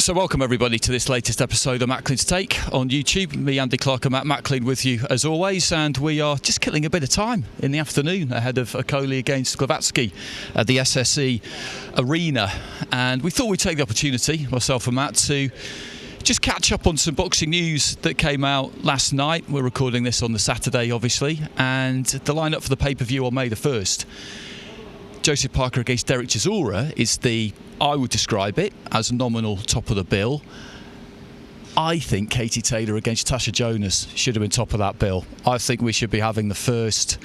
So welcome everybody to this latest episode of Macklin's Take on YouTube. Me, Andy Clarke and Matt Macklin with you as always, and we are just killing a bit of time in the afternoon ahead of Okoli against Glavatsky at the SSE Arena. And we thought we'd take the opportunity, myself and Matt, to just catch up on some boxing news that came out last night. We're recording this on the Saturday, obviously, and the lineup for the pay-per-view on May the 1st. Joseph Parker against Derek Chisora is I would describe it as nominal top of the bill. I think Katie Taylor against Tasha Jonas should have been top of that bill. I think we should be having the first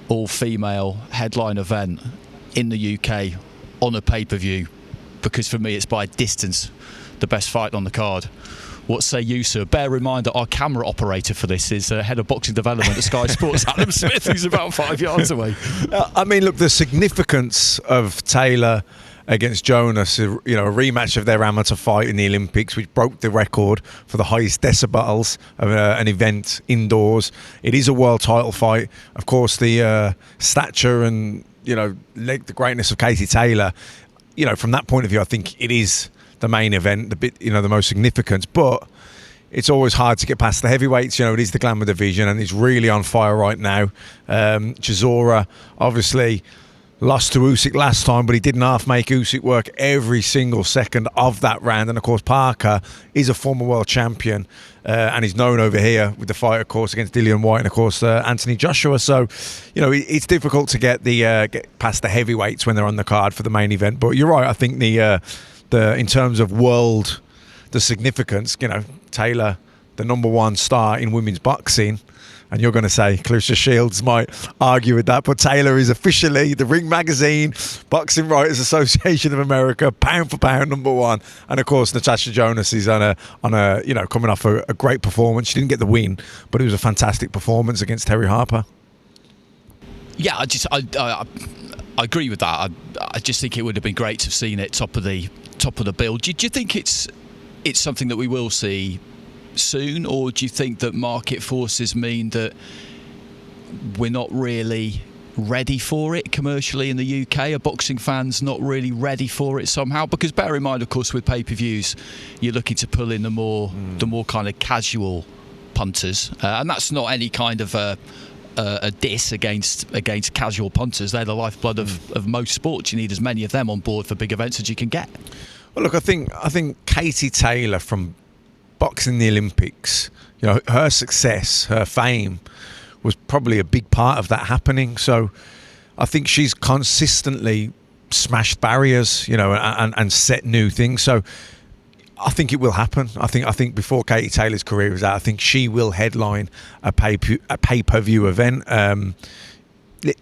all-female headline event in the UK on a pay-per-view, because for me it's by distance the best fight on the card. What say you, sir? Bear in mind that our camera operator for this is head of boxing development at Sky Sports, Adam Smith, who's about 5 yards away. I mean, look, the significance of Taylor against Jonas, a rematch of their amateur fight in the Olympics, which broke the record for the highest decibels of an event indoors. It is a world title fight. Of course, the stature and the greatness of Katie Taylor. From that point of view, I think it is the main event, the most significant. But it's always hard to get past the heavyweights. It is the glamour division, and it's really on fire right now. Chisora obviously lost to Usyk last time, but he didn't half make Usyk work every single second of that round. And of course, Parker is a former world champion, and he's known over here with the fight, of course, against Dillian White and of course Anthony Joshua. So, it's difficult to get past the heavyweights when they're on the card for the main event. But you're right. I think the in terms of the significance, Taylor, the number one star in women's boxing. And you're going to say Clarissa Shields might argue with that, but Taylor is officially the Ring Magazine, Boxing Writers Association of America, pound for pound number one. And of course, Natasha Jonas is on a coming off a great performance. She didn't get the win, but it was a fantastic performance against Terry Harper. Yeah, I agree with that. I just think it would have been great to have seen it top of the bill. Do you think it's something that we will see soon, or do you think that market forces mean that we're not really ready for it commercially in the UK? Are boxing fans not really ready for it somehow? Because bear in mind, of course, with pay-per-views, you're looking to pull in the more kind of casual punters, and that's not any kind of a diss against casual punters. They're the lifeblood of most sports. You need as many of them on board for big events as you can get. Well, look, I think Katie Taylor from boxing the Olympics, her success, her fame was probably a big part of that happening. So I think she's consistently smashed barriers, and set new things. So I think it will happen. I think before Katie Taylor's career is out, I think she will headline a pay-per-view event.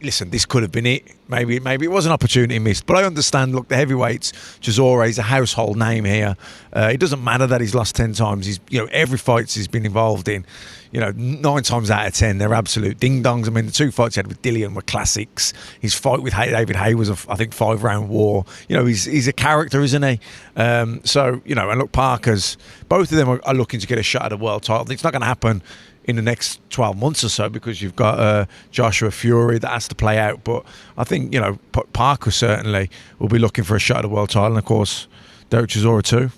Listen, this could have been it. Maybe it was an opportunity missed. But I understand, look, the heavyweights, Chisora is a household name here. It doesn't matter that he's lost 10 times. He's, every fight he's been involved in, 9 times out of 10, they're absolute ding-dongs. I mean, the 2 fights he had with Dillian were classics. His fight with David Haye was, I think, 5-round war. He's a character, isn't he? And look, both of them are looking to get a shot at a world title. It's not going to happen in the next 12 months or so, because you've got Joshua Fury that has to play out. But I think, Parker certainly will be looking for a shot at a world title, and of course, Derek Chisora too.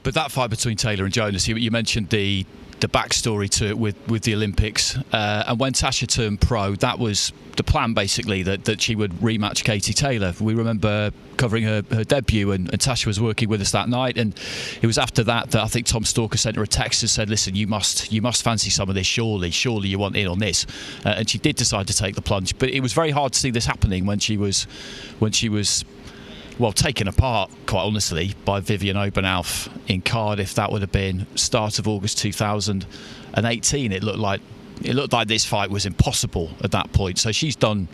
But that fight between Taylor and Jonas, you mentioned the backstory to it with the Olympics, and when Tasha turned pro, that was the plan basically, that she would rematch Katie Taylor. We remember covering her debut, and Tasha was working with us that night, and it was after that I think Tom Stalker sent her a text and said, listen, you must fancy some of this, surely you want in on this, and she did decide to take the plunge. But it was very hard to see this happening when she was taken apart, quite honestly, by Vivian Obernauf in Cardiff. That would have been start of August 2018. It looked like this fight was impossible at that point. So she's done,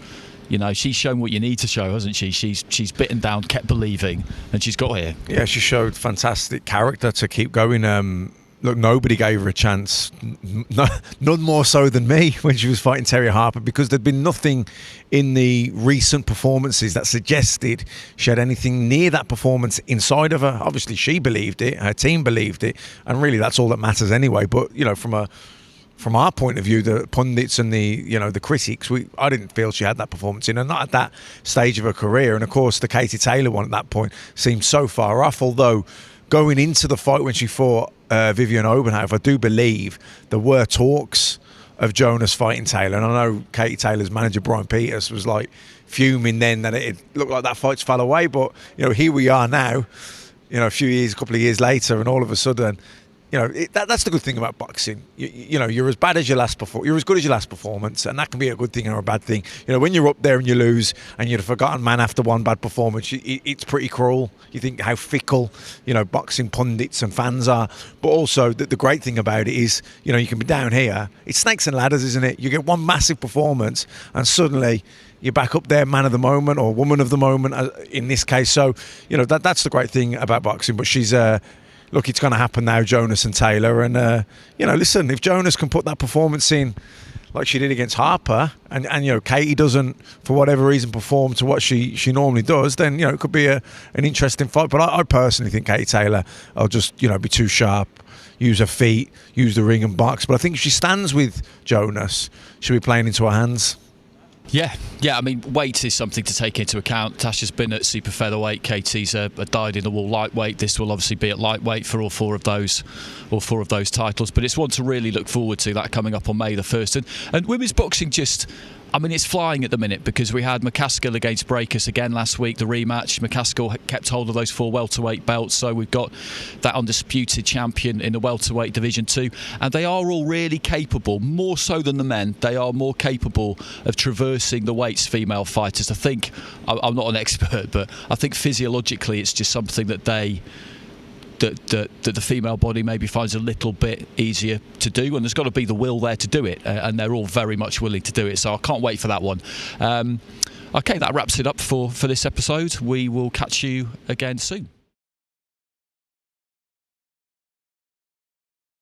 she's shown what you need to show, hasn't she? She's bitten down, kept believing, and she's got here. Yeah, she showed fantastic character to keep going. Look, nobody gave her a chance, none more so than me when she was fighting Terry Harper, because there'd been nothing in the recent performances that suggested she had anything near that performance inside of her. Obviously, she believed it, her team believed it, and really that's all that matters anyway. But, from a from our point of view, the pundits and the critics, I didn't feel she had that performance in her, not at that stage of her career. And of course, the Katie Taylor one at that point seemed so far off. Although going into the fight when she fought Vivian Obenhoff, I do believe there were talks of Jonas fighting Taylor. And I know Katie Taylor's manager Brian Peters was like fuming then that it looked like that fight's fell away. But here we are now, a couple of years later, and all of a sudden, that's the good thing about boxing. You're as bad as your last you're as good as your last performance, and that can be a good thing or a bad thing. When you're up there and you lose and you're the forgotten man after one bad performance, it's pretty cruel. You think how fickle, boxing pundits and fans are. But also the great thing about it is, you can be down here. It's snakes and ladders, isn't it? You get one massive performance and suddenly you're back up there, man of the moment or woman of the moment in this case. So, that's the great thing about boxing. But she's look, it's going to happen now, Jonas and Taylor. And, listen, if Jonas can put that performance in like she did against Harper and Katie doesn't, for whatever reason, perform to what she normally does, then, it could be an interesting fight. But I personally think Katie Taylor will just, be too sharp, use her feet, use the ring and box. But I think if she stands with Jonas, she'll be playing into her hands. Yeah. I mean, weight is something to take into account. Tasha's been at super featherweight. Katie's a dyed-in-the-wool lightweight. This will obviously be at lightweight for all four of those titles. But it's one to really look forward to, that coming up on May the 1st. And women's boxing it's flying at the minute, because we had McCaskill against Breakus again last week, the rematch. McCaskill kept hold of those 4 welterweight belts, so we've got that undisputed champion in the welterweight division too. And they are all really capable, more so than the men. They are more capable of traversing the weights, female fighters. I think, I'm not an expert, but I think physiologically it's just something that that the female body maybe finds a little bit easier to do, and there's got to be the will there to do it, and they're all very much willing to do it, so I can't wait for that one. Okay, that wraps it up for this episode. We will catch you again soon.